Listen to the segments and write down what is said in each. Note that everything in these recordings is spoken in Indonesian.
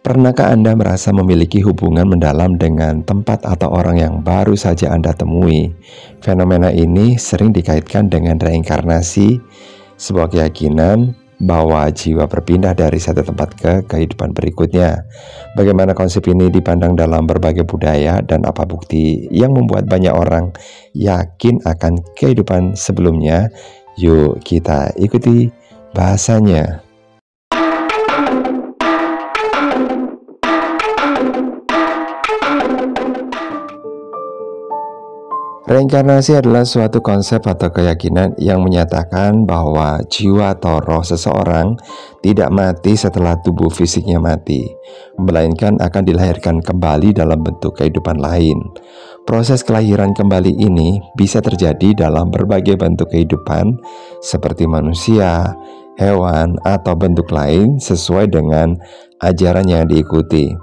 Pernahkah Anda merasa memiliki hubungan mendalam dengan tempat atau orang yang baru saja Anda temui? Fenomena ini sering dikaitkan dengan reinkarnasi, sebuah keyakinan bahwa jiwa berpindah dari satu tempat ke kehidupan berikutnya. Bagaimana konsep ini dipandang dalam berbagai budaya dan apa bukti yang membuat banyak orang yakin akan kehidupan sebelumnya? Yuk kita ikuti bahasanya. Reinkarnasi adalah suatu konsep atau keyakinan yang menyatakan bahwa jiwa atau roh seseorang tidak mati setelah tubuh fisiknya mati, melainkan akan dilahirkan kembali dalam bentuk kehidupan lain. Proses kelahiran kembali ini bisa terjadi dalam berbagai bentuk kehidupan seperti manusia, hewan, atau bentuk lain sesuai dengan ajaran yang diikuti.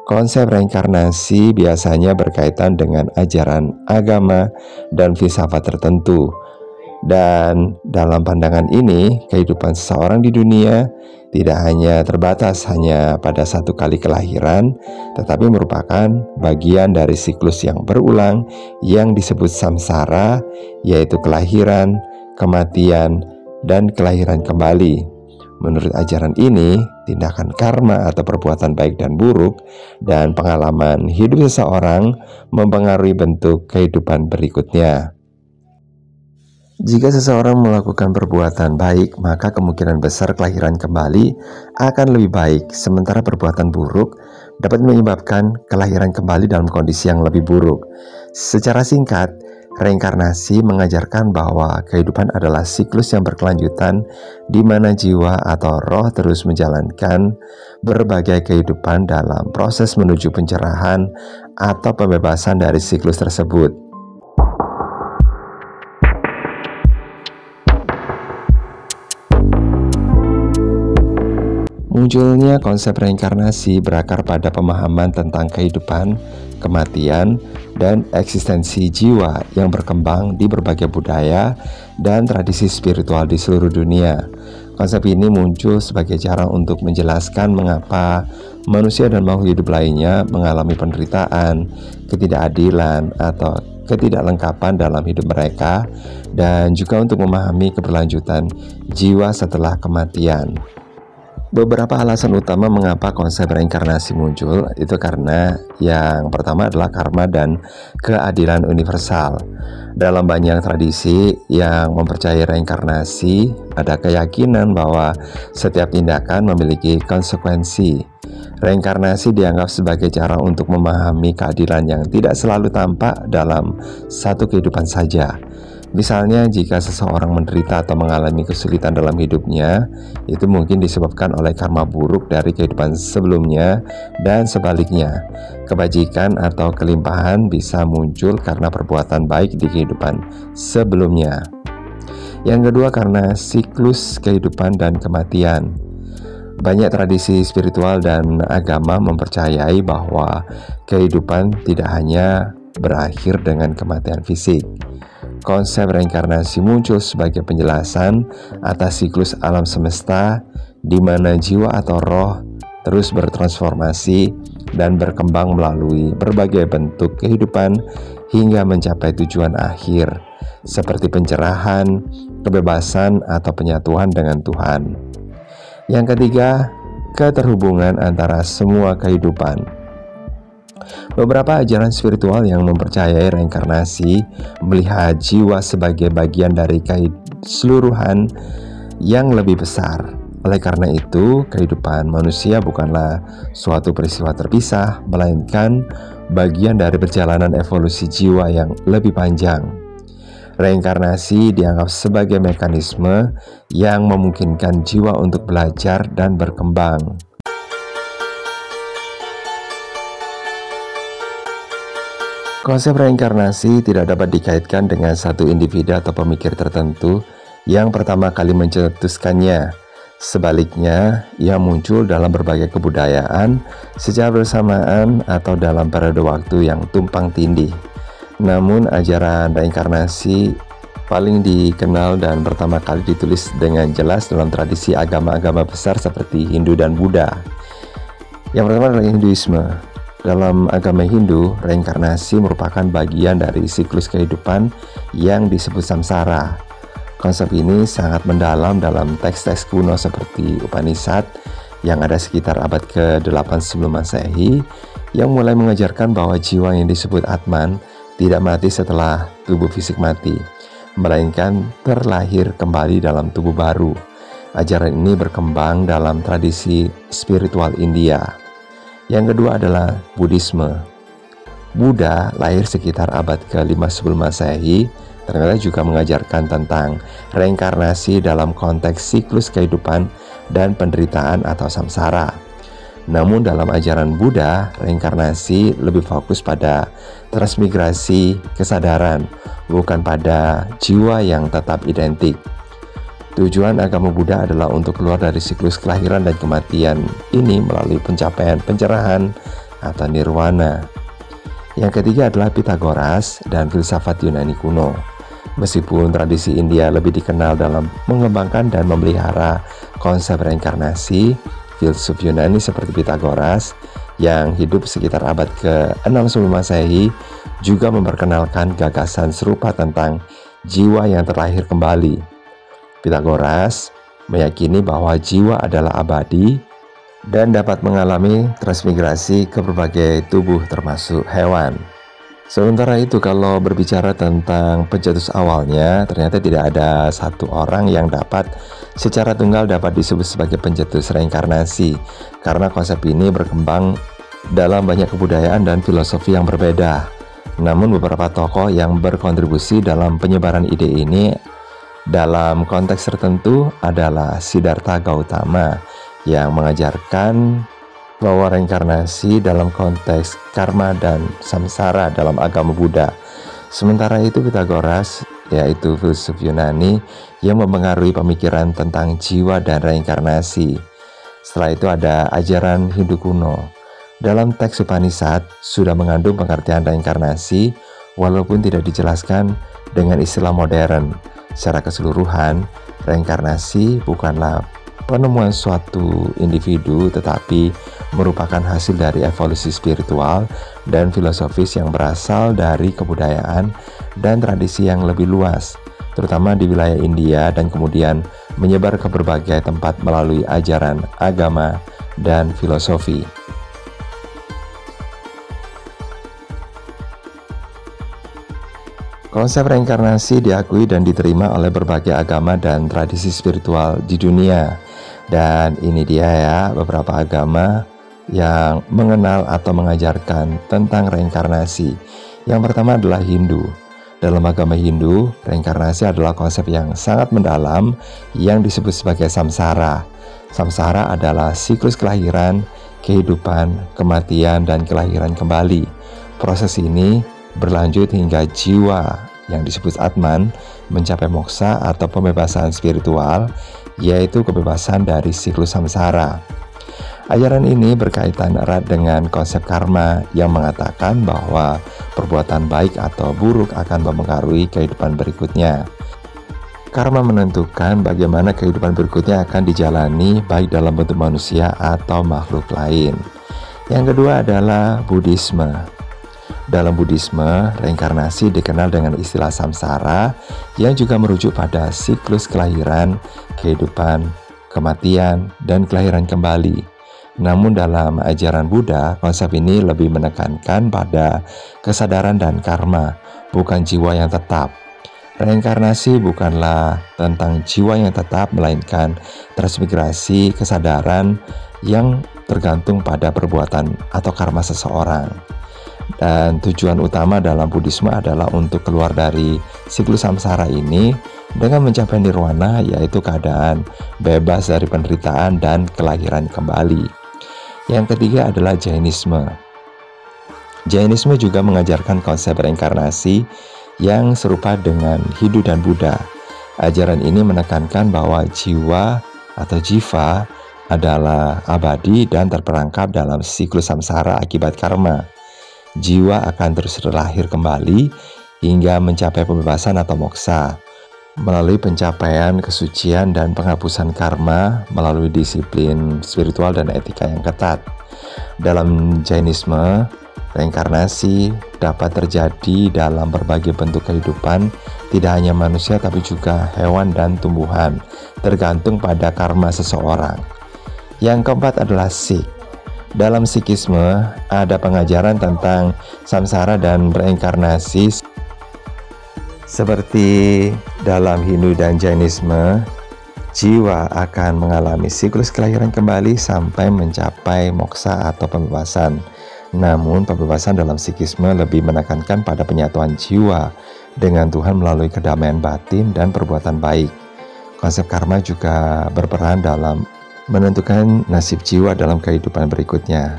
Konsep reinkarnasi biasanya berkaitan dengan ajaran agama dan filsafat tertentu. Dan dalam pandangan ini, kehidupan seseorang di dunia tidak hanya terbatas hanya pada satu kali kelahiran, tetapi merupakan bagian dari siklus yang berulang yang disebut samsara, yaitu kelahiran, kematian, dan kelahiran kembali. Menurut ajaran ini, tindakan karma atau perbuatan baik dan buruk dan pengalaman hidup seseorang mempengaruhi bentuk kehidupan berikutnya. Jika seseorang melakukan perbuatan baik, maka kemungkinan besar kelahiran kembali akan lebih baik, sementara perbuatan buruk dapat menyebabkan kelahiran kembali dalam kondisi yang lebih buruk. Secara singkat, reinkarnasi mengajarkan bahwa kehidupan adalah siklus yang berkelanjutan di mana jiwa atau roh terus menjalankan berbagai kehidupan dalam proses menuju pencerahan atau pembebasan dari siklus tersebut. Munculnya konsep reinkarnasi berakar pada pemahaman tentang kehidupan, kematian, dan eksistensi jiwa yang berkembang di berbagai budaya dan tradisi spiritual di seluruh dunia. Konsep ini muncul sebagai cara untuk menjelaskan mengapa manusia dan makhluk hidup lainnya mengalami penderitaan, ketidakadilan, atau ketidaklengkapan dalam hidup mereka, dan juga untuk memahami keberlanjutan jiwa setelah kematian. Beberapa alasan utama mengapa konsep reinkarnasi muncul itu karena yang pertama adalah karma dan keadilan universal. Dalam banyak tradisi yang mempercayai reinkarnasi, ada keyakinan bahwa setiap tindakan memiliki konsekuensi. Reinkarnasi dianggap sebagai cara untuk memahami keadilan yang tidak selalu tampak dalam satu kehidupan saja. Misalnya, jika seseorang menderita atau mengalami kesulitan dalam hidupnya, itu mungkin disebabkan oleh karma buruk dari kehidupan sebelumnya, dan sebaliknya, kebajikan atau kelimpahan bisa muncul karena perbuatan baik di kehidupan sebelumnya. Yang kedua, karena siklus kehidupan dan kematian. Banyak tradisi spiritual dan agama mempercayai bahwa kehidupan tidak hanya berakhir dengan kematian fisik. Konsep reinkarnasi muncul sebagai penjelasan atas siklus alam semesta di mana jiwa atau roh terus bertransformasi dan berkembang melalui berbagai bentuk kehidupan hingga mencapai tujuan akhir seperti pencerahan, kebebasan, atau penyatuan dengan Tuhan. Yang ketiga, keterhubungan antara semua kehidupan. Beberapa ajaran spiritual yang mempercayai reinkarnasi melihat jiwa sebagai bagian dari keseluruhan yang lebih besar. Oleh karena itu, kehidupan manusia bukanlah suatu peristiwa terpisah, melainkan bagian dari perjalanan evolusi jiwa yang lebih panjang. Reinkarnasi dianggap sebagai mekanisme yang memungkinkan jiwa untuk belajar dan berkembang. Konsep reinkarnasi tidak dapat dikaitkan dengan satu individu atau pemikir tertentu yang pertama kali mencetuskannya. Sebaliknya, ia muncul dalam berbagai kebudayaan secara bersamaan atau dalam periode waktu yang tumpang tindih. Namun, ajaran reinkarnasi paling dikenal dan pertama kali ditulis dengan jelas dalam tradisi agama-agama besar seperti Hindu dan Buddha. Yang pertama adalah Hinduisme. Dalam agama Hindu, reinkarnasi merupakan bagian dari siklus kehidupan yang disebut samsara. Konsep ini sangat mendalam dalam teks-teks kuno seperti Upanishad yang ada sekitar abad ke-8 sebelum Masehi, yang mulai mengajarkan bahwa jiwa yang disebut Atman tidak mati setelah tubuh fisik mati, melainkan terlahir kembali dalam tubuh baru. Ajaran ini berkembang dalam tradisi spiritual India. Yang kedua adalah Buddhisme. Buddha lahir sekitar abad ke-5 sebelum Masehi, ternyata juga mengajarkan tentang reinkarnasi dalam konteks siklus kehidupan dan penderitaan atau samsara. Namun dalam ajaran Buddha, reinkarnasi lebih fokus pada transmigrasi kesadaran, bukan pada jiwa yang tetap identik. Tujuan agama Buddha adalah untuk keluar dari siklus kelahiran dan kematian ini melalui pencapaian pencerahan atau nirwana. Yang ketiga adalah Pitagoras dan filsafat Yunani kuno. Meskipun tradisi India lebih dikenal dalam mengembangkan dan memelihara konsep reinkarnasi, filsuf Yunani seperti Pitagoras yang hidup sekitar abad ke-6 sebelum Masehi juga memperkenalkan gagasan serupa tentang jiwa yang terlahir kembali. Pitagoras meyakini bahwa jiwa adalah abadi dan dapat mengalami transmigrasi ke berbagai tubuh termasuk hewan. Sementara itu, kalau berbicara tentang pencetus awalnya, ternyata tidak ada satu orang yang dapat secara tunggal dapat disebut sebagai pencetus reinkarnasi, karena konsep ini berkembang dalam banyak kebudayaan dan filosofi yang berbeda. Namun beberapa tokoh yang berkontribusi dalam penyebaran ide ini dalam konteks tertentu adalah Siddhartha Gautama yang mengajarkan bahwa reinkarnasi dalam konteks karma dan samsara dalam agama Buddha. Sementara itu Pitagoras, yaitu filsuf Yunani yang mempengaruhi pemikiran tentang jiwa dan reinkarnasi. Setelah itu ada ajaran Hindu kuno. Dalam teks Upanishad sudah mengandung pengertian reinkarnasi walaupun tidak dijelaskan dengan istilah modern. Secara keseluruhan, reinkarnasi bukanlah penemuan suatu individu, tetapi merupakan hasil dari evolusi spiritual dan filosofis yang berasal dari kebudayaan dan tradisi yang lebih luas, terutama di wilayah India, dan kemudian menyebar ke berbagai tempat melalui ajaran agama dan filosofi. Konsep reinkarnasi diakui dan diterima oleh berbagai agama dan tradisi spiritual di dunia. Dan ini dia ya, beberapa agama yang mengenal atau mengajarkan tentang reinkarnasi. Yang pertama adalah Hindu. Dalam agama Hindu, reinkarnasi adalah konsep yang sangat mendalam yang disebut sebagai samsara. Samsara adalah siklus kelahiran, kehidupan, kematian, dan kelahiran kembali. Proses ini berlanjut hingga jiwa yang disebut Atman mencapai moksa atau pembebasan spiritual, yaitu kebebasan dari siklus samsara. Ajaran ini berkaitan erat dengan konsep karma yang mengatakan bahwa perbuatan baik atau buruk akan mempengaruhi kehidupan berikutnya. Karma menentukan bagaimana kehidupan berikutnya akan dijalani baik dalam bentuk manusia atau makhluk lain. Yang kedua adalah Buddhisme. Dalam Buddhisme, reinkarnasi dikenal dengan istilah samsara yang juga merujuk pada siklus kelahiran, kehidupan, kematian, dan kelahiran kembali. Namun dalam ajaran Buddha, konsep ini lebih menekankan pada kesadaran dan karma, bukan jiwa yang tetap. Reinkarnasi bukanlah tentang jiwa yang tetap, melainkan transmigrasi kesadaran yang tergantung pada perbuatan atau karma seseorang. Dan tujuan utama dalam Buddhisme adalah untuk keluar dari siklus samsara ini dengan mencapai nirwana, yaitu keadaan bebas dari penderitaan dan kelahiran kembali. Yang ketiga adalah Jainisme. Jainisme juga mengajarkan konsep reinkarnasi yang serupa dengan Hindu dan Buddha. Ajaran ini menekankan bahwa jiwa atau jiva adalah abadi dan terperangkap dalam siklus samsara akibat karma. Jiwa akan terus terlahir kembali hingga mencapai pembebasan atau moksa. melalui pencapaian kesucian dan penghapusan karma melalui disiplin spiritual dan etika yang ketat. Dalam Jainisme, reinkarnasi dapat terjadi dalam berbagai bentuk kehidupan, tidak hanya manusia tapi juga hewan dan tumbuhan, tergantung pada karma seseorang. Yang keempat adalah Sikh. Dalam Sikhisme ada pengajaran tentang samsara dan reinkarnasi. Seperti dalam Hindu dan Jainisme, jiwa akan mengalami siklus kelahiran kembali sampai mencapai moksa atau pembebasan. Namun pembebasan dalam Sikhisme lebih menekankan pada penyatuan jiwa dengan Tuhan melalui kedamaian batin dan perbuatan baik. Konsep karma juga berperan dalam menentukan nasib jiwa dalam kehidupan berikutnya.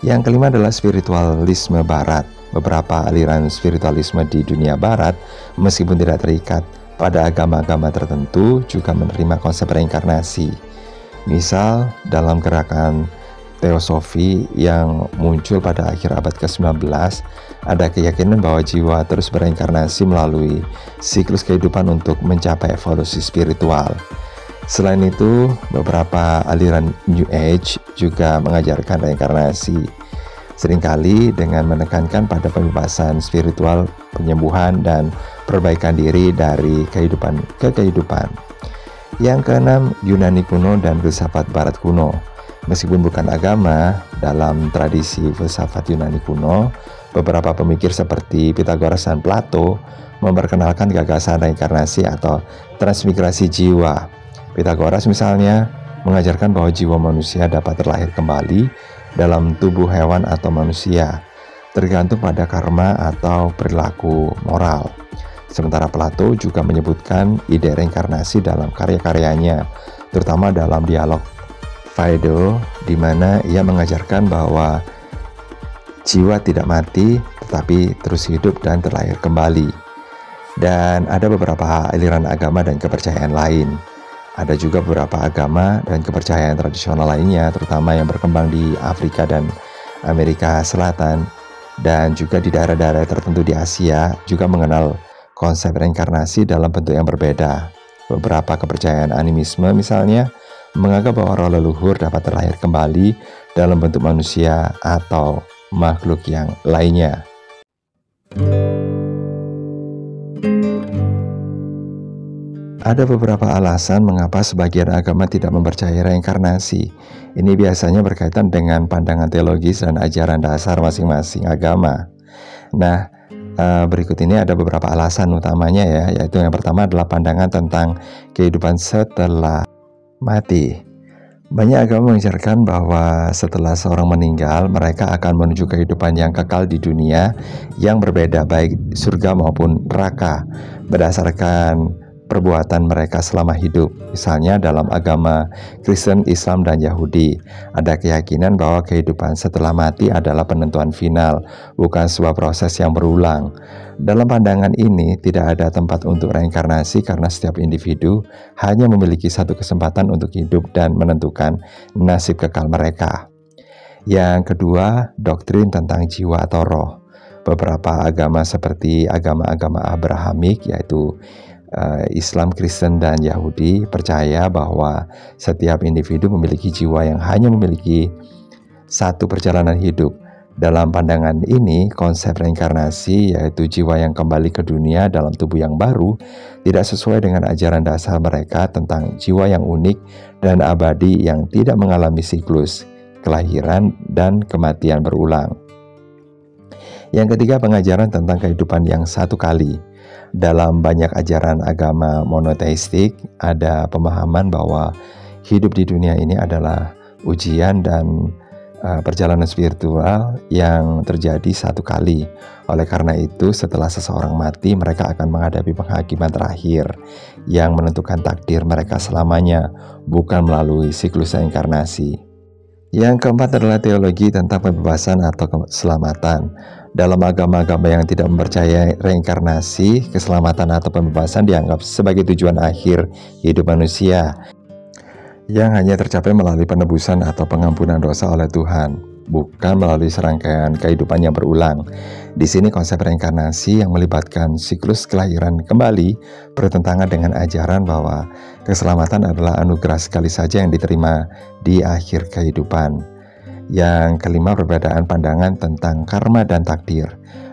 Yang kelima adalah spiritualisme barat. Beberapa aliran spiritualisme di dunia barat, meskipun tidak terikat pada agama-agama tertentu, juga menerima konsep reinkarnasi. Misal, dalam gerakan teosofi yang muncul pada akhir abad ke-19, ada keyakinan bahwa jiwa terus bereinkarnasi melalui siklus kehidupan untuk mencapai evolusi spiritual. Selain itu, beberapa aliran New Age juga mengajarkan reinkarnasi, seringkali dengan menekankan pada pembebasan spiritual, penyembuhan, dan perbaikan diri dari kehidupan ke kehidupan. Yang keenam, Yunani kuno dan filsafat barat kuno. Meskipun bukan agama, dalam tradisi filsafat Yunani kuno, beberapa pemikir seperti Pythagoras dan Plato memperkenalkan gagasan reinkarnasi atau transmigrasi jiwa. Pythagoras misalnya mengajarkan bahwa jiwa manusia dapat terlahir kembali dalam tubuh hewan atau manusia, tergantung pada karma atau perilaku moral. Sementara Plato juga menyebutkan ide reinkarnasi dalam karya-karyanya, terutama dalam dialog Phaedo, di mana ia mengajarkan bahwa jiwa tidak mati tetapi terus hidup dan terlahir kembali. Dan ada beberapa aliran agama dan kepercayaan lain. Ada juga beberapa agama dan kepercayaan tradisional lainnya, terutama yang berkembang di Afrika dan Amerika Selatan, dan juga di daerah-daerah tertentu di Asia juga mengenal konsep reinkarnasi dalam bentuk yang berbeda. Beberapa kepercayaan animisme misalnya menganggap bahwa roh leluhur dapat terlahir kembali dalam bentuk manusia atau makhluk yang lainnya. Ada beberapa alasan mengapa sebagian agama tidak mempercayai reinkarnasi. Ini biasanya berkaitan dengan pandangan teologis dan ajaran dasar masing-masing agama. Nah, berikut ini ada beberapa alasan utamanya ya, yaitu yang pertama adalah pandangan tentang kehidupan setelah mati. Banyak agama mengajarkan bahwa setelah seorang meninggal, mereka akan menuju kehidupan yang kekal di dunia yang berbeda, baik surga maupun neraka, berdasarkan perbuatan mereka selama hidup. Misalnya dalam agama Kristen, Islam, dan Yahudi, ada keyakinan bahwa kehidupan setelah mati adalah penentuan final, bukan sebuah proses yang berulang. Dalam pandangan ini, tidak ada tempat untuk reinkarnasi karena setiap individu hanya memiliki satu kesempatan untuk hidup dan menentukan nasib kekal mereka. Yang kedua, doktrin tentang jiwa atau roh. Beberapa agama seperti agama-agama Abrahamik, yaitu Islam, Kristen, dan Yahudi, percaya bahwa setiap individu memiliki jiwa yang hanya memiliki satu perjalanan hidup. Dalam pandangan ini, konsep reinkarnasi, yaitu jiwa yang kembali ke dunia dalam tubuh yang baru, tidak sesuai dengan ajaran dasar mereka tentang jiwa yang unik dan abadi yang tidak mengalami siklus kelahiran dan kematian berulang. Yang ketiga, pengajaran tentang kehidupan yang satu kali. Dalam banyak ajaran agama monoteistik, ada pemahaman bahwa hidup di dunia ini adalah ujian dan perjalanan spiritual yang terjadi satu kali. Oleh karena itu, setelah seseorang mati, mereka akan menghadapi penghakiman terakhir yang menentukan takdir mereka selamanya, bukan melalui siklus reinkarnasi. Yang keempat adalah teologi tentang pembebasan atau keselamatan. Dalam agama-agama yang tidak mempercayai reinkarnasi, keselamatan atau pembebasan dianggap sebagai tujuan akhir hidup manusia yang hanya tercapai melalui penebusan atau pengampunan dosa oleh Tuhan. bukan melalui serangkaian kehidupan yang berulang. Di sini konsep reinkarnasi yang melibatkan siklus kelahiran kembali bertentangan dengan ajaran bahwa keselamatan adalah anugerah sekali saja yang diterima di akhir kehidupan. Yang kelima, perbedaan pandangan tentang karma dan takdir.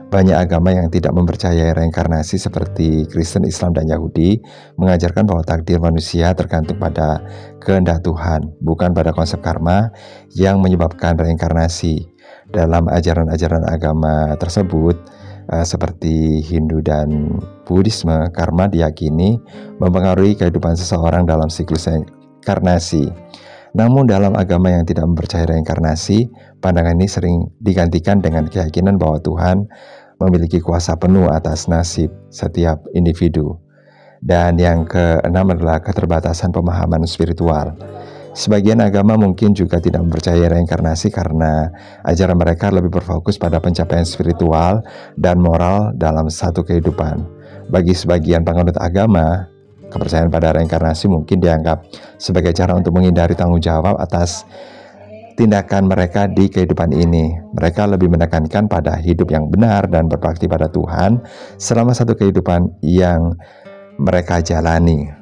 Banyak agama yang tidak mempercayai reinkarnasi seperti Kristen, Islam, dan Yahudi mengajarkan bahwa takdir manusia tergantung pada kehendak Tuhan, bukan pada konsep karma yang menyebabkan reinkarnasi. Dalam ajaran-ajaran agama tersebut, seperti Hindu dan Buddhisme, karma diyakini mempengaruhi kehidupan seseorang dalam siklus reinkarnasi. Namun dalam agama yang tidak mempercayai reinkarnasi, pandangan ini sering digantikan dengan keyakinan bahwa Tuhan memiliki kuasa penuh atas nasib setiap individu. Dan yang keenam adalah keterbatasan pemahaman spiritual. Sebagian agama mungkin juga tidak mempercayai reinkarnasi karena ajaran mereka lebih berfokus pada pencapaian spiritual dan moral dalam satu kehidupan. Bagi sebagian penganut agama, kepercayaan pada reinkarnasi mungkin dianggap sebagai cara untuk menghindari tanggung jawab atas tindakan mereka di kehidupan ini. Mereka lebih menekankan pada hidup yang benar dan berbakti pada Tuhan selama satu kehidupan yang mereka jalani.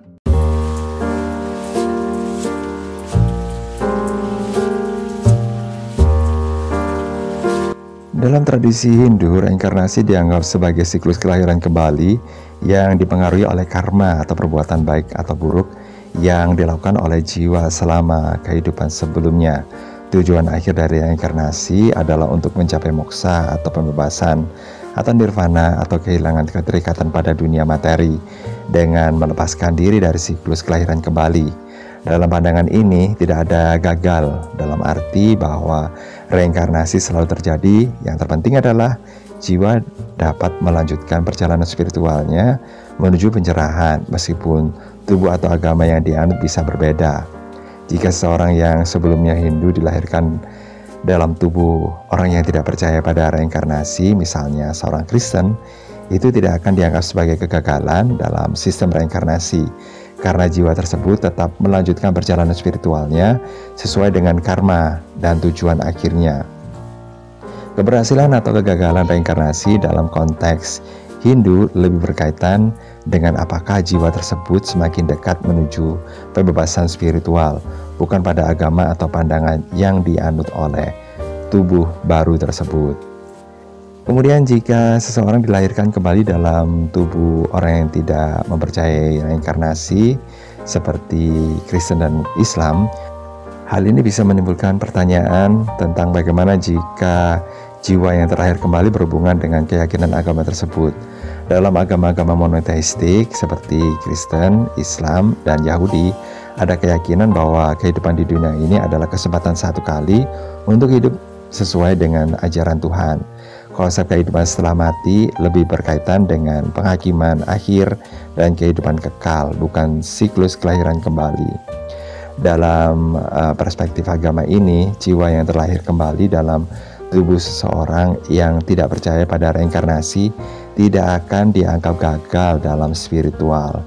Dalam tradisi Hindu, reinkarnasi dianggap sebagai siklus kelahiran kembali yang dipengaruhi oleh karma atau perbuatan baik atau buruk yang dilakukan oleh jiwa selama kehidupan sebelumnya. Tujuan akhir dari reinkarnasi adalah untuk mencapai moksa atau pembebasan atau nirvana atau kehilangan keterikatan pada dunia materi dengan melepaskan diri dari siklus kelahiran kembali. Dalam pandangan ini tidak ada gagal, dalam arti bahwa reinkarnasi selalu terjadi. Yang terpenting adalah jiwa dapat melanjutkan perjalanan spiritualnya menuju pencerahan meskipun tubuh atau agama yang dianut bisa berbeda. Jika seorang yang sebelumnya Hindu dilahirkan dalam tubuh orang yang tidak percaya pada reinkarnasi, misalnya seorang Kristen, itu tidak akan dianggap sebagai kegagalan dalam sistem reinkarnasi karena jiwa tersebut tetap melanjutkan perjalanan spiritualnya sesuai dengan karma dan tujuan akhirnya. Keberhasilan atau kegagalan reinkarnasi dalam konteks Hindu lebih berkaitan dengan apakah jiwa tersebut semakin dekat menuju pembebasan spiritual, bukan pada agama atau pandangan yang dianut oleh tubuh baru tersebut. Kemudian jika seseorang dilahirkan kembali dalam tubuh orang yang tidak mempercayai reinkarnasi seperti Kristen dan Islam, hal ini bisa menimbulkan pertanyaan tentang bagaimana jika jiwa yang terlahir kembali berhubungan dengan keyakinan agama tersebut. Dalam agama-agama monoteistik seperti Kristen, Islam, dan Yahudi, ada keyakinan bahwa kehidupan di dunia ini adalah kesempatan satu kali untuk hidup sesuai dengan ajaran Tuhan. Konsep kehidupan setelah mati lebih berkaitan dengan penghakiman akhir dan kehidupan kekal, bukan siklus kelahiran kembali. Dalam perspektif agama ini, jiwa yang terlahir kembali dalam tubuh seseorang yang tidak percaya pada reinkarnasi tidak akan dianggap gagal dalam spiritual,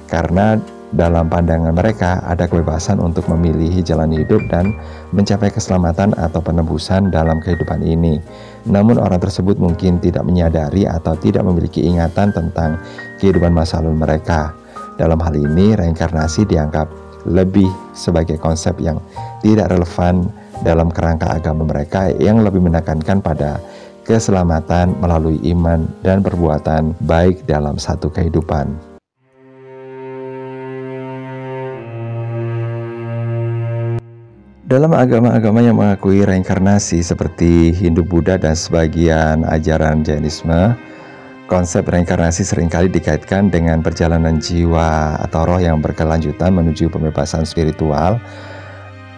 karena dalam pandangan mereka ada kebebasan untuk memilih jalan hidup dan mencapai keselamatan atau penebusan dalam kehidupan ini. Namun orang tersebut mungkin tidak menyadari atau tidak memiliki ingatan tentang kehidupan masa lalu mereka. Dalam hal ini, reinkarnasi dianggap lebih sebagai konsep yang tidak relevan dalam kerangka agama mereka yang lebih menekankan pada keselamatan melalui iman dan perbuatan baik dalam satu kehidupan. Dalam agama-agama yang mengakui reinkarnasi seperti Hindu, Buddha, dan sebagian ajaran Jainisme, konsep reinkarnasi seringkali dikaitkan dengan perjalanan jiwa atau roh yang berkelanjutan menuju pembebasan spiritual.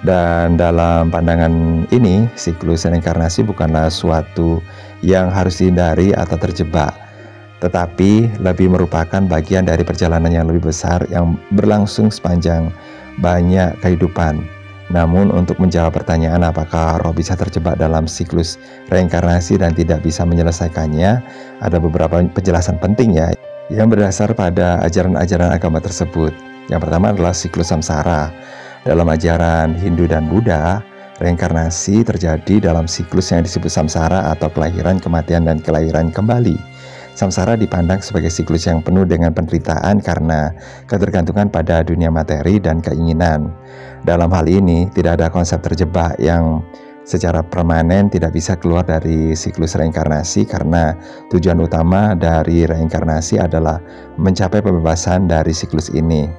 Dan dalam pandangan ini, siklus reinkarnasi bukanlah suatu yang harus dihindari atau terjebak, tetapi lebih merupakan bagian dari perjalanan yang lebih besar yang berlangsung sepanjang banyak kehidupan. Namun untuk menjawab pertanyaan apakah roh bisa terjebak dalam siklus reinkarnasi dan tidak bisa menyelesaikannya, ada beberapa penjelasan penting yang berdasar pada ajaran-ajaran agama tersebut. Yang pertama adalah siklus samsara. Dalam ajaran Hindu dan Buddha, Reinkarnasi terjadi dalam siklus yang disebut samsara atau kelahiran, kematian, dan kelahiran kembali. Samsara dipandang sebagai siklus yang penuh dengan penderitaan karena ketergantungan pada dunia materi dan keinginan. Dalam hal ini, tidak ada konsep terjebak yang secara permanen tidak bisa keluar dari siklus reinkarnasi karena tujuan utama dari reinkarnasi adalah mencapai pembebasan dari siklus ini.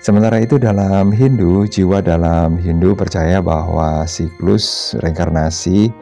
Sementara itu dalam Hindu, jiwa dalam Hindu percaya bahwa siklus reinkarnasi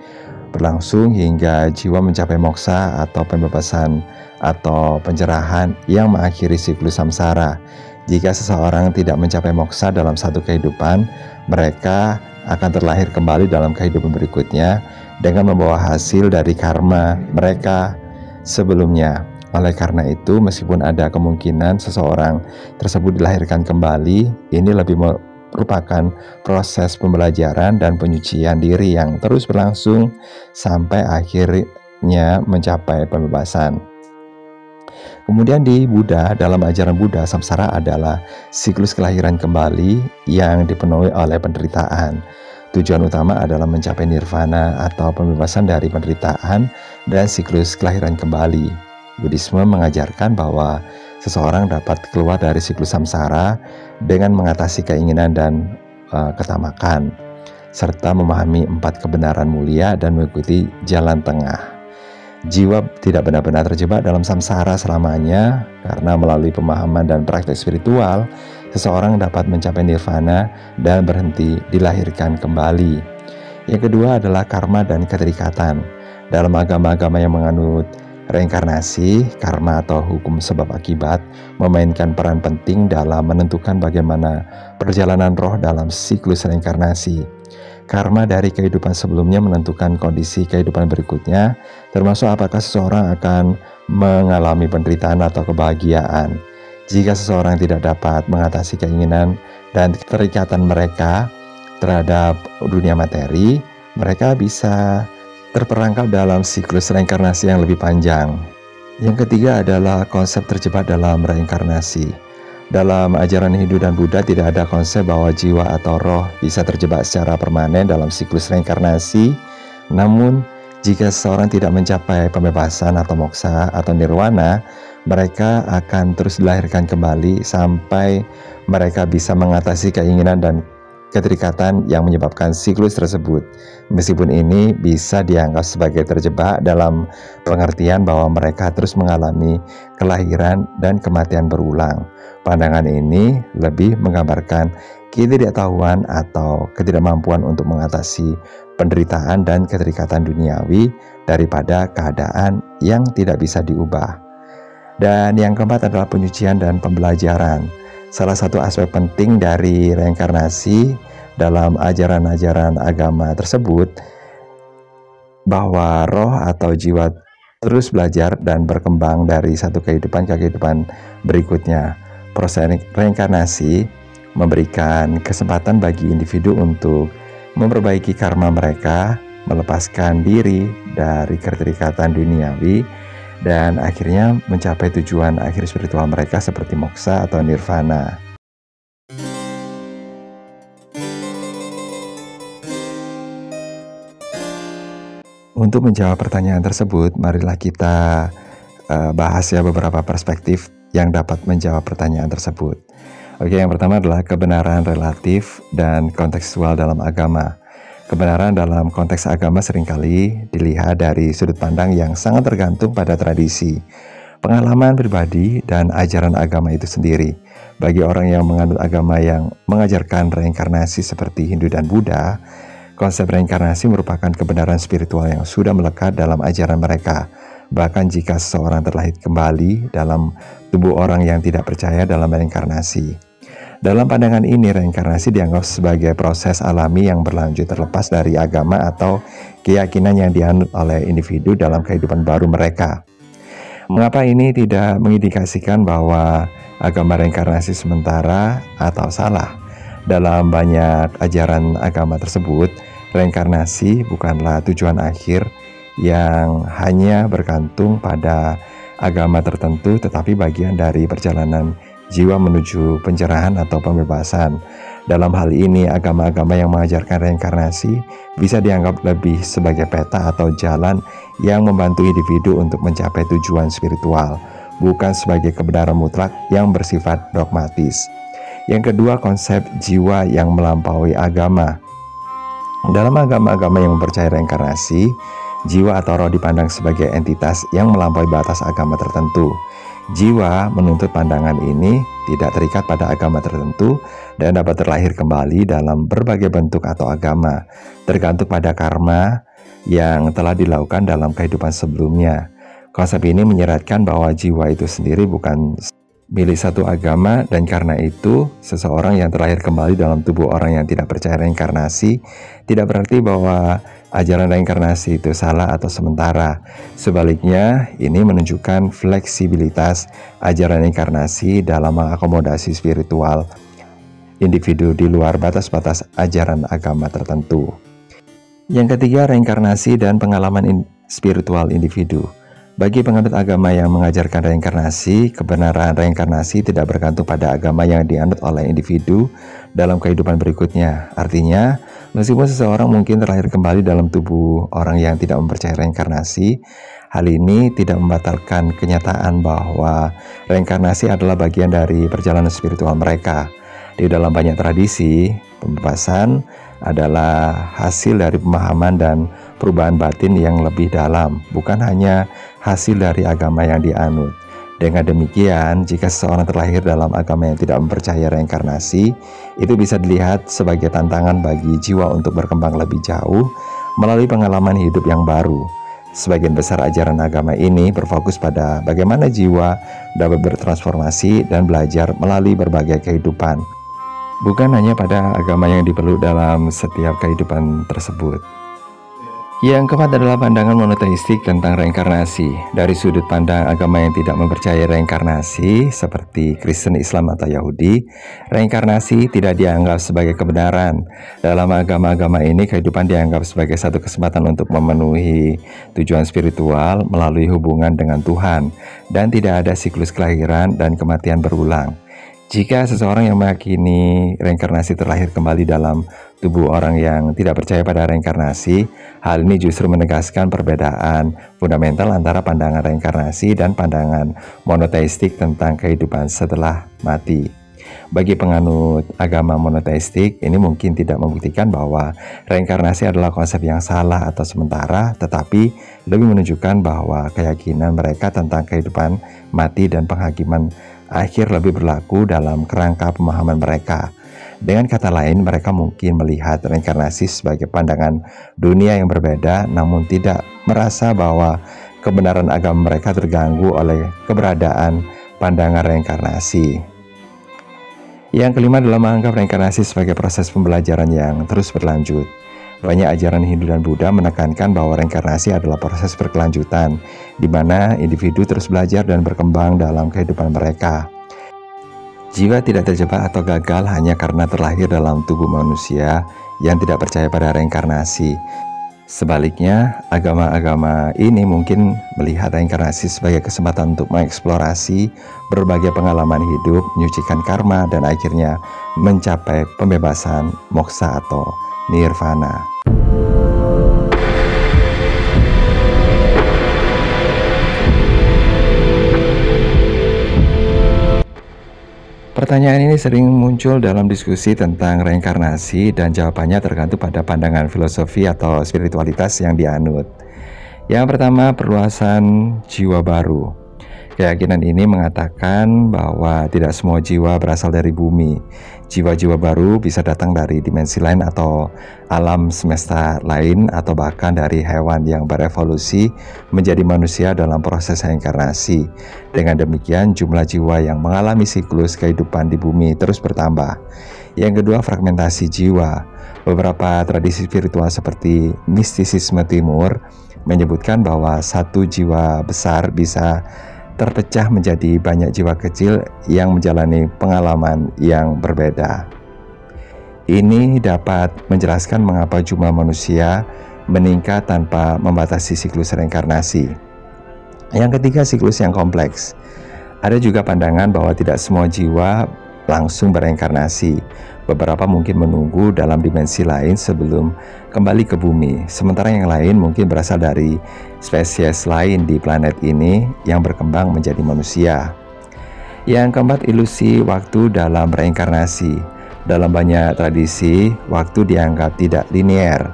berlangsung hingga jiwa mencapai moksa atau pembebasan atau pencerahan yang mengakhiri siklus samsara. Jika seseorang tidak mencapai moksa dalam satu kehidupan, mereka akan terlahir kembali dalam kehidupan berikutnya dengan membawa hasil dari karma mereka sebelumnya. Oleh karena itu, meskipun ada kemungkinan seseorang tersebut dilahirkan kembali, ini lebih merupakan proses pembelajaran dan penyucian diri yang terus berlangsung sampai akhirnya mencapai pembebasan. Kemudian di Buddha, dalam ajaran Buddha, samsara adalah siklus kelahiran kembali yang dipenuhi oleh penderitaan. Tujuan utama adalah mencapai nirvana atau pembebasan dari penderitaan dan siklus kelahiran kembali. Buddhisme mengajarkan bahwa seseorang dapat keluar dari siklus samsara dengan mengatasi keinginan dan ketamakan, serta memahami 4 kebenaran mulia dan mengikuti jalan tengah. Jiwa tidak benar-benar terjebak dalam samsara selamanya karena melalui pemahaman dan praktek spiritual, seseorang dapat mencapai nirvana dan berhenti dilahirkan kembali. Yang kedua adalah karma dan keterikatan. Dalam agama-agama yang menganut reinkarnasi, karma atau hukum sebab akibat memainkan peran penting dalam menentukan bagaimana perjalanan roh dalam siklus reinkarnasi. Karma dari kehidupan sebelumnya menentukan kondisi kehidupan berikutnya, termasuk apakah seseorang akan mengalami penderitaan atau kebahagiaan. Jika seseorang tidak dapat mengatasi keinginan dan keterikatan mereka terhadap dunia materi, mereka bisa terperangkap dalam siklus reinkarnasi yang lebih panjang. Yang ketiga adalah konsep terjebak dalam reinkarnasi. Dalam ajaran Hindu dan Buddha tidak ada konsep bahwa jiwa atau roh bisa terjebak secara permanen dalam siklus reinkarnasi. Namun, jika seseorang tidak mencapai pembebasan atau moksa atau nirwana, mereka akan terus dilahirkan kembali sampai mereka bisa mengatasi keinginan dan keterikatan yang menyebabkan siklus tersebut. Meskipun ini bisa dianggap sebagai terjebak dalam pengertian bahwa mereka terus mengalami kelahiran dan kematian berulang. Pandangan ini lebih menggambarkan ketidaktahuan atau ketidakmampuan untuk mengatasi penderitaan dan keterikatan duniawi daripada keadaan yang tidak bisa diubah. Dan yang keempat adalah penyucian dan pembelajaran. Salah satu aspek penting dari reinkarnasi dalam ajaran-ajaran agama tersebut bahwa roh atau jiwa terus belajar dan berkembang dari satu kehidupan ke kehidupan berikutnya. Proses reinkarnasi memberikan kesempatan bagi individu untuk memperbaiki karma mereka, melepaskan diri dari keterikatan duniawi, dan akhirnya mencapai tujuan akhir spiritual mereka seperti moksa atau nirvana. Untuk menjawab pertanyaan tersebut, marilah kita bahas ya beberapa perspektif yang dapat menjawab pertanyaan tersebut. Oke, yang pertama adalah kebenaran relatif dan kontekstual dalam agama. Kebenaran dalam konteks agama seringkali dilihat dari sudut pandang yang sangat tergantung pada tradisi, pengalaman pribadi, dan ajaran agama itu sendiri. Bagi orang yang menganut agama yang mengajarkan reinkarnasi seperti Hindu dan Buddha, konsep reinkarnasi merupakan kebenaran spiritual yang sudah melekat dalam ajaran mereka. Bahkan jika seseorang terlahir kembali dalam tubuh orang yang tidak percaya dalam reinkarnasi. Dalam pandangan ini, reinkarnasi dianggap sebagai proses alami yang berlanjut terlepas dari agama atau keyakinan yang dianut oleh individu dalam kehidupan baru mereka. Mengapa ini tidak mengindikasikan bahwa agama reinkarnasi sementara atau salah? Dalam banyak ajaran agama tersebut, reinkarnasi bukanlah tujuan akhir yang hanya bergantung pada agama tertentu, tetapi bagian dari perjalanan jiwa menuju pencerahan atau pembebasan. Dalam hal ini, agama-agama yang mengajarkan reinkarnasi bisa dianggap lebih sebagai peta atau jalan yang membantu individu untuk mencapai tujuan spiritual, bukan sebagai kebenaran mutlak yang bersifat dogmatis. Yang kedua, konsep jiwa yang melampaui agama. Dalam agama-agama yang mempercayai reinkarnasi, jiwa atau roh dipandang sebagai entitas yang melampaui batas agama tertentu. Jiwa menuntut pandangan ini tidak terikat pada agama tertentu dan dapat terlahir kembali dalam berbagai bentuk atau agama, tergantung pada karma yang telah dilakukan dalam kehidupan sebelumnya. Konsep ini menyeratkan bahwa jiwa itu sendiri bukan milik satu agama, dan karena itu seseorang yang terlahir kembali dalam tubuh orang yang tidak percaya reinkarnasi tidak berarti bahwa ajaran reinkarnasi itu salah atau sementara. Sebaliknya, ini menunjukkan fleksibilitas ajaran reinkarnasi dalam mengakomodasi spiritual individu di luar batas-batas ajaran agama tertentu. Yang ketiga, reinkarnasi dan pengalaman spiritual individu. Bagi penganut agama yang mengajarkan reinkarnasi, kebenaran reinkarnasi tidak bergantung pada agama yang dianut oleh individu dalam kehidupan berikutnya. Artinya, meskipun seseorang mungkin terlahir kembali dalam tubuh orang yang tidak mempercayai reinkarnasi, hal ini tidak membatalkan kenyataan bahwa reinkarnasi adalah bagian dari perjalanan spiritual mereka. Di dalam banyak tradisi, pembebasan adalah hasil dari pemahaman dan perubahan batin yang lebih dalam, bukan hanya hasil dari agama yang dianut. Dengan demikian, jika seseorang terlahir dalam agama yang tidak mempercayai reinkarnasi, itu bisa dilihat sebagai tantangan bagi jiwa untuk berkembang lebih jauh melalui pengalaman hidup yang baru. Sebagian besar ajaran agama ini berfokus pada bagaimana jiwa dapat bertransformasi dan belajar melalui berbagai kehidupan, bukan hanya pada agama yang dipeluk dalam setiap kehidupan tersebut. Yang keempat adalah pandangan monoteistik tentang reinkarnasi. Dari sudut pandang agama yang tidak mempercayai reinkarnasi seperti Kristen, Islam, atau Yahudi, reinkarnasi tidak dianggap sebagai kebenaran. Dalam agama-agama ini, kehidupan dianggap sebagai satu kesempatan untuk memenuhi tujuan spiritual melalui hubungan dengan Tuhan, dan tidak ada siklus kelahiran dan kematian berulang. Jika seseorang yang meyakini reinkarnasi terlahir kembali dalam tubuh orang yang tidak percaya pada reinkarnasi, hal ini justru menegaskan perbedaan fundamental antara pandangan reinkarnasi dan pandangan monoteistik tentang kehidupan setelah mati. Bagi penganut agama monoteistik, ini mungkin tidak membuktikan bahwa reinkarnasi adalah konsep yang salah atau sementara, tetapi lebih menunjukkan bahwa keyakinan mereka tentang kehidupan mati dan penghakiman akhir lebih berlaku dalam kerangka pemahaman mereka. Dengan kata lain, mereka mungkin melihat reinkarnasi sebagai pandangan dunia yang berbeda, namun tidak merasa bahwa kebenaran agama mereka terganggu oleh keberadaan pandangan reinkarnasi. Yang kelima adalah menganggap reinkarnasi sebagai proses pembelajaran yang terus berlanjut. Banyak ajaran Hindu dan Buddha menekankan bahwa reinkarnasi adalah proses berkelanjutan, di mana individu terus belajar dan berkembang dalam kehidupan mereka. Jiwa tidak terjebak atau gagal hanya karena terlahir dalam tubuh manusia yang tidak percaya pada reinkarnasi. Sebaliknya, agama-agama ini mungkin melihat reinkarnasi sebagai kesempatan untuk mengeksplorasi berbagai pengalaman hidup, menyucikan karma, dan akhirnya mencapai pembebasan moksha atau nirvana. Pertanyaan ini sering muncul dalam diskusi tentang reinkarnasi, dan jawabannya tergantung pada pandangan filosofi atau spiritualitas yang dianut. Yang pertama, perluasan jiwa baru. Keyakinan ini mengatakan bahwa tidak semua jiwa berasal dari bumi. Jiwa-jiwa baru bisa datang dari dimensi lain atau alam semesta lain, atau bahkan dari hewan yang berevolusi menjadi manusia dalam proses reinkarnasi. Dengan demikian, jumlah jiwa yang mengalami siklus kehidupan di bumi terus bertambah. Yang kedua, fragmentasi jiwa. Beberapa tradisi spiritual seperti mistisisme timur menyebutkan bahwa satu jiwa besar bisa terpecah menjadi banyak jiwa kecil yang menjalani pengalaman yang berbeda. Ini dapat menjelaskan mengapa jumlah manusia meningkat tanpa membatasi siklus reinkarnasi. Yang ketiga, siklus yang kompleks. Ada juga pandangan bahwa tidak semua jiwa langsung bereinkarnasi. Beberapa mungkin menunggu dalam dimensi lain sebelum kembali ke bumi, sementara yang lain mungkin berasal dari spesies lain di planet ini yang berkembang menjadi manusia. Yang keempat, ilusi waktu dalam reinkarnasi. Dalam banyak tradisi, waktu dianggap tidak linear.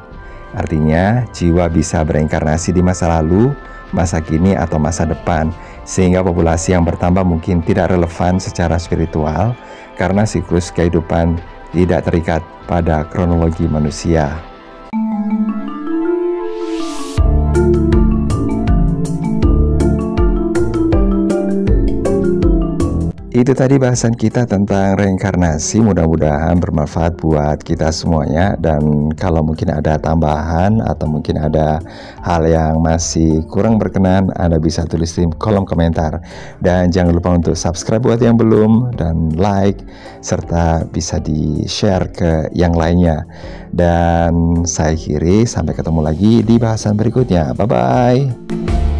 Artinya, jiwa bisa bereinkarnasi di masa lalu, masa kini, atau masa depan, sehingga populasi yang bertambah mungkin tidak relevan secara spiritual karena siklus kehidupan tidak terikat pada kronologi manusia. Itu tadi bahasan kita tentang reinkarnasi, mudah-mudahan bermanfaat buat kita semuanya. Dan kalau mungkin ada tambahan atau mungkin ada hal yang masih kurang berkenan, Anda bisa tulis di kolom komentar. Dan jangan lupa untuk subscribe buat yang belum, dan like, serta bisa di-share ke yang lainnya. Dan saya akhiri, sampai ketemu lagi di bahasan berikutnya. Bye-bye.